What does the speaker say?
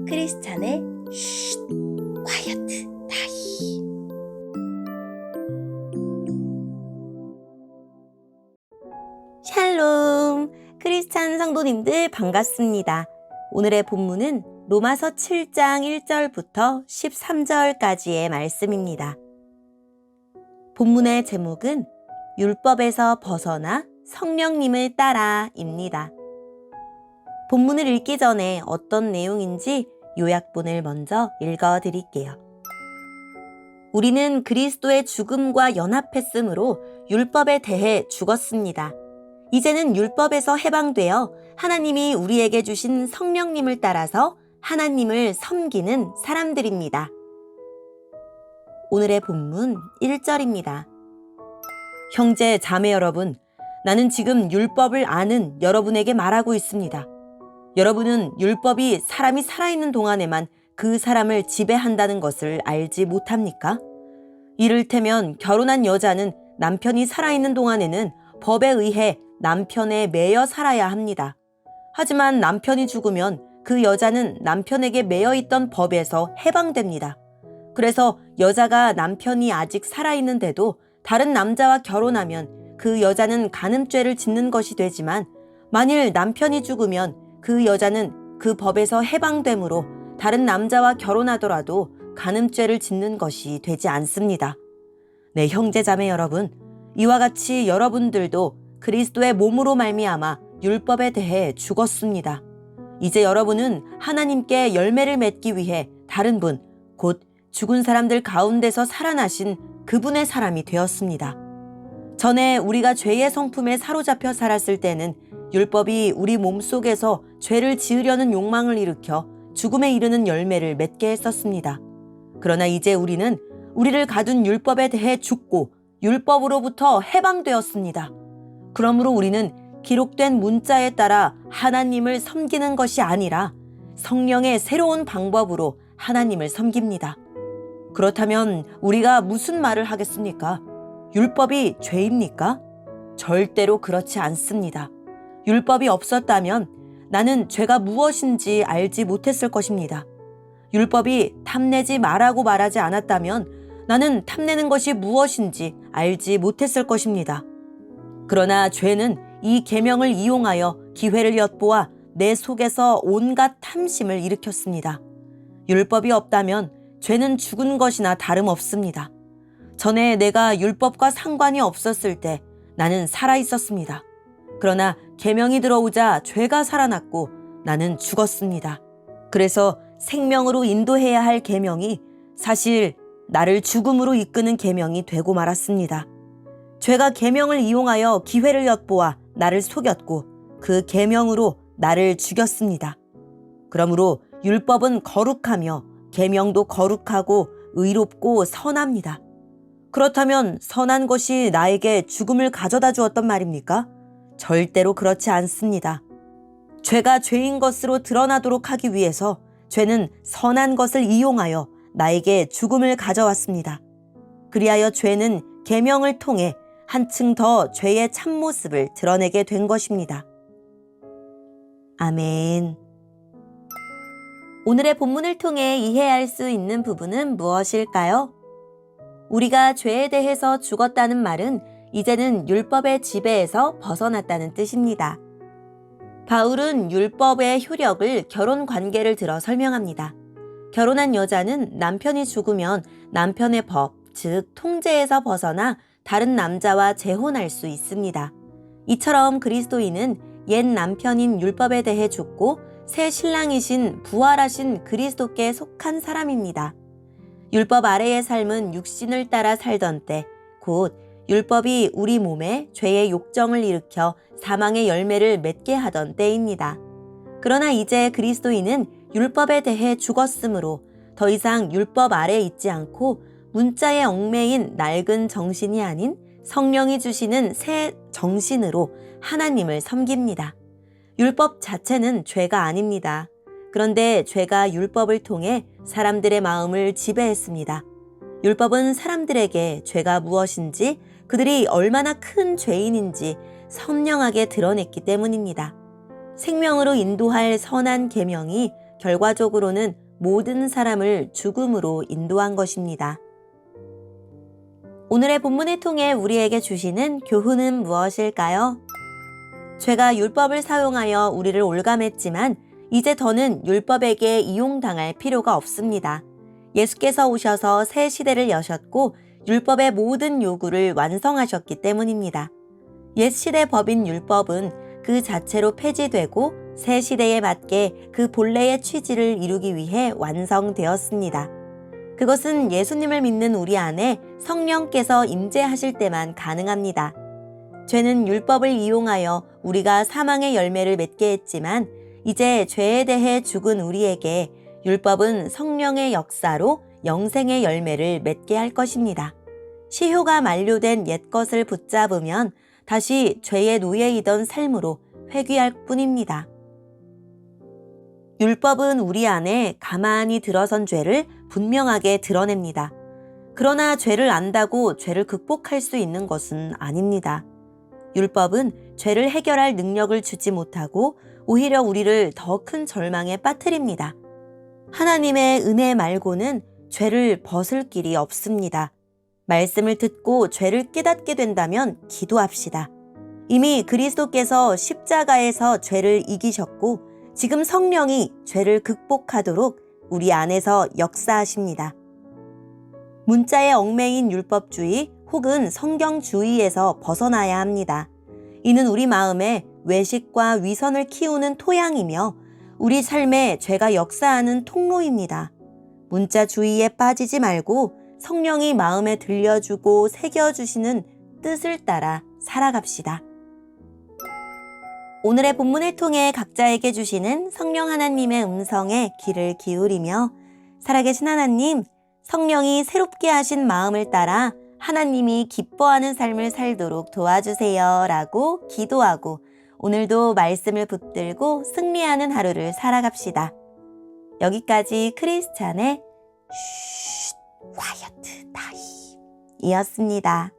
크리스찬의 쉿, 콰이어트 타임. 샬롬, 크리스찬 성도님들 반갑습니다. 오늘의 본문은 로마서 7장 1절부터 13절까지의 말씀입니다. 본문의 제목은 율법에서 벗어나 성령님을 따라입니다. 본문을 읽기 전에 어떤 내용인지 요약본을 먼저 읽어드릴게요. 우리는 그리스도의 죽음과 연합했으므로 율법에 대해 죽었습니다. 이제는 율법에서 해방되어 하나님이 우리에게 주신 성령님을 따라서 하나님을 섬기는 사람들입니다. 오늘의 본문 1절입니다. 형제, 자매 여러분, 나는 지금 율법을 아는 여러분에게 말하고 있습니다. 여러분은 율법이 사람이 살아있는 동안에만 그 사람을 지배한다는 것을 알지 못합니까? 이를테면 결혼한 여자는 남편이 살아있는 동안에는 법에 의해 남편에 매여 살아야 합니다. 하지만 남편이 죽으면 그 여자는 남편에게 매여 있던 법에서 해방됩니다. 그래서 여자가 남편이 아직 살아있는데도 다른 남자와 결혼하면 그 여자는 간음죄를 짓는 것이 되지만 만일 남편이 죽으면 그 여자는 그 법에서 해방되므로 다른 남자와 결혼하더라도 간음죄를 짓는 것이 되지 않습니다. 네, 형제자매 여러분, 이와 같이 여러분들도 그리스도의 몸으로 말미암아 율법에 대해 죽었습니다. 이제 여러분은 하나님께 열매를 맺기 위해 다른 분, 곧 죽은 사람들 가운데서 살아나신 그분의 사람이 되었습니다. 전에 우리가 죄의 성품에 사로잡혀 살았을 때는 율법이 우리 몸속에서 죄를 지으려는 욕망을 일으켜 죽음에 이르는 열매를 맺게 했었습니다. 그러나 이제 우리는 우리를 가둔 율법에 대해 죽고 율법으로부터 해방되었습니다. 그러므로 우리는 기록된 문자에 따라 하나님을 섬기는 것이 아니라 성령의 새로운 방법으로 하나님을 섬깁니다. 그렇다면 우리가 무슨 말을 하겠습니까? 율법이 죄입니까? 절대로 그렇지 않습니다. 율법이 없었다면 나는 죄가 무엇인지 알지 못했을 것입니다. 율법이 탐내지 말라고 말하지 않았다면 나는 탐내는 것이 무엇인지 알지 못했을 것입니다. 그러나 죄는 이 계명을 이용하여 기회를 엿보아 내 속에서 온갖 탐심을 일으켰습니다. 율법이 없다면 죄는 죽은 것이나 다름없습니다. 전에 내가 율법과 상관이 없었을 때 나는 살아 있었습니다. 그러나 계명이 들어오자 죄가 살아났고 나는 죽었습니다. 그래서 생명으로 인도해야 할 계명이 사실 나를 죽음으로 이끄는 계명이 되고 말았습니다. 죄가 계명을 이용하여 기회를 엿보아 나를 속였고 그 계명으로 나를 죽였습니다. 그러므로 율법은 거룩하며 계명도 거룩하고 의롭고 선합니다. 그렇다면 선한 것이 나에게 죽음을 가져다 주었단 말입니까? 절대로 그렇지 않습니다. 죄가 죄인 것으로 드러나도록 하기 위해서 죄는 선한 것을 이용하여 나에게 죽음을 가져왔습니다. 그리하여 죄는 계명을 통해 한층 더 죄의 참모습을 드러내게 된 것입니다. 아멘. 오늘의 본문을 통해 이해할 수 있는 부분은 무엇일까요? 우리가 죄에 대해서 죽었다는 말은 이제는 율법의 지배에서 벗어났다는 뜻입니다. 바울은 율법의 효력을 결혼 관계를 들어 설명합니다. 결혼한 여자는 남편이 죽으면 남편의 법, 즉 통제에서 벗어나 다른 남자와 재혼할 수 있습니다. 이처럼 그리스도인은 옛 남편인 율법에 대해 죽고 새 신랑이신 부활하신 그리스도께 속한 사람입니다. 율법 아래의 삶은 육신을 따라 살던 때, 곧 율법이 우리 몸에 죄의 욕정을 일으켜 사망의 열매를 맺게 하던 때입니다. 그러나 이제 그리스도인은 율법에 대해 죽었으므로 더 이상 율법 아래에 있지 않고 문자에 얽매인 낡은 정신이 아닌 성령이 주시는 새 정신으로 하나님을 섬깁니다. 율법 자체는 죄가 아닙니다. 그런데 죄가 율법을 통해 사람들의 마음을 지배했습니다. 율법은 사람들에게 죄가 무엇인지, 그들이 얼마나 큰 죄인인지 선명하게 드러냈기 때문입니다. 생명으로 인도할 선한 계명이 결과적으로는 모든 사람을 죽음으로 인도한 것입니다. 오늘의 본문을 통해 우리에게 주시는 교훈은 무엇일까요? 죄가 율법을 사용하여 우리를 올감했지만 이제 더는 율법에게 이용당할 필요가 없습니다. 예수께서 오셔서 새 시대를 여셨고 율법의 모든 요구를 완성하셨기 때문입니다. 옛 시대 법인 율법은 그 자체로 폐지되고 새 시대에 맞게 그 본래의 취지를 이루기 위해 완성되었습니다. 그것은 예수님을 믿는 우리 안에 성령께서 임재하실 때만 가능합니다. 죄는 율법을 이용하여 우리가 사망의 열매를 맺게 했지만 이제 죄에 대해 죽은 우리에게 율법은 성령의 역사로 영생의 열매를 맺게 할 것입니다. 시효가 만료된 옛것을 붙잡으면 다시 죄의 노예이던 삶으로 회귀할 뿐입니다. 율법은 우리 안에 가만히 들어선 죄를 분명하게 드러냅니다. 그러나 죄를 안다고 죄를 극복할 수 있는 것은 아닙니다. 율법은 죄를 해결할 능력을 주지 못하고 오히려 우리를 더 큰 절망에 빠뜨립니다. 하나님의 은혜 말고는 죄를 벗을 길이 없습니다. 말씀을 듣고 죄를 깨닫게 된다면 기도합시다. 이미 그리스도께서 십자가에서 죄를 이기셨고 지금 성령이 죄를 극복하도록 우리 안에서 역사하십니다. 문자에 얽매인 율법주의 혹은 성경주의에서 벗어나야 합니다. 이는 우리 마음에 외식과 위선을 키우는 토양이며 우리 삶에 죄가 역사하는 통로입니다. 문자주의에 빠지지 말고 성령이 마음에 들려주고 새겨주시는 뜻을 따라 살아갑시다. 오늘의 본문을 통해 각자에게 주시는 성령 하나님의 음성에 귀를 기울이며 살아계신 하나님, 성령이 새롭게 하신 마음을 따라 하나님이 기뻐하는 삶을 살도록 도와주세요 라고 기도하고 오늘도 말씀을 붙들고 승리하는 하루를 살아갑시다. 여기까지 크리스찬의 슈, 콰이어트 타임 이었습니다.